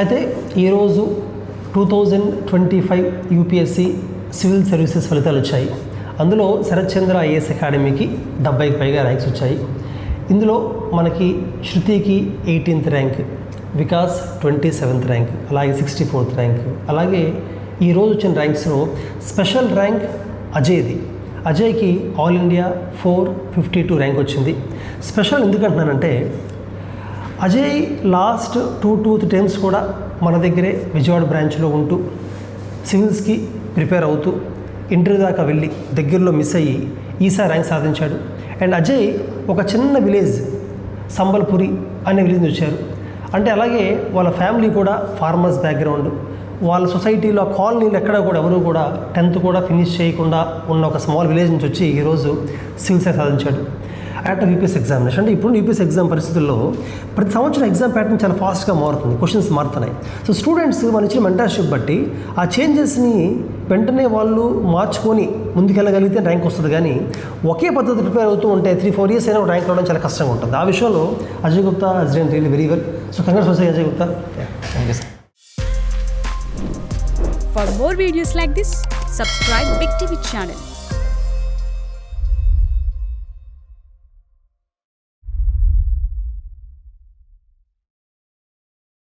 అయితే ఈరోజు 2025 UPSC civil services ఫలితాలు వచ్చాయి. అందులో శరత్ చంద్ర ఐఏఎస్ అకాడమీకి 70కి పైగా ర్యాంక్స్ వచ్చాయి. ఇందులో మనకి శృతికి 18th rank, Vikas 27th rank, అలాగే 64th ర్యాంక్. అలాగే ఈరోజు వచ్చిన ర్యాంక్స్లో స్పెషల్ ర్యాంక్ అజయ్కి ఆల్ ఇండియా 452 ర్యాంక్ వచ్చింది. స్పెషల్ ఎందుకంటున్నానంటే అజయ్ లాస్ట్ 2 టైమ్స్ కూడా మన దగ్గరే విజయవాడ బ్రాంచ్లో ఉంటూ సివిల్స్కి ప్రిపేర్ అవుతూ ఇంటర్వ్యూ దాకా వెళ్ళి దగ్గరలో మిస్ అయ్యి ఈసారి ర్యాంక్ సాధించాడు. అండ్ అజయ్ ఒక చిన్న విలేజ్ సంబల్పురి అనే విలేజ్ నుంచి వచ్చారు. అంటే అలాగే వాళ్ళ ఫ్యామిలీ కూడా ఫార్మర్స్ బ్యాక్గ్రౌండ్. వాళ్ళ సొసైటీలో కాలనీలు ఎక్కడ కూడా ఎవరు కూడా 10th కూడా ఫినిష్ చేయకుండా ఉన్న ఒక స్మాల్ విలేజ్ నుంచి వచ్చి ఈరోజు సివిల్స్ సాధించాడు. ఆఫ్టర్ యూపీఎస్ ఎగ్జామినేషన్ అంటే ఇప్పుడు యూపీఎస్ ఎగ్జామ్ పరిస్థితుల్లో ప్రతి సంవత్సరం ఎగ్జామ్ ప్యాటర్న్ చాలా ఫాస్ట్గా మారుతుంది, క్వశ్చన్స్ మారుతున్నాయి. సో స్టూడెంట్స్ వాళ్ళు ఇచ్చిన మెంటర్షిప్ బట్టి ఆ చేంజెస్ని వెంటనే వాళ్ళు మార్చుకొని ముందుకెళ్ళగలిగితే ర్యాంక్ వస్తుంది. కానీ ఒకే పద్ధతి ప్రిపేర్ అవుతూ ఉంటే 3-4 years అయినా ర్యాంక్ రావడం చాలా కష్టంగా ఉంటుంది. ఆ విషయంలో Ajay Gupta has done really very well. So congrats Ajay Gupta. Thank you. For more videos like this, subscribe Big TV channel.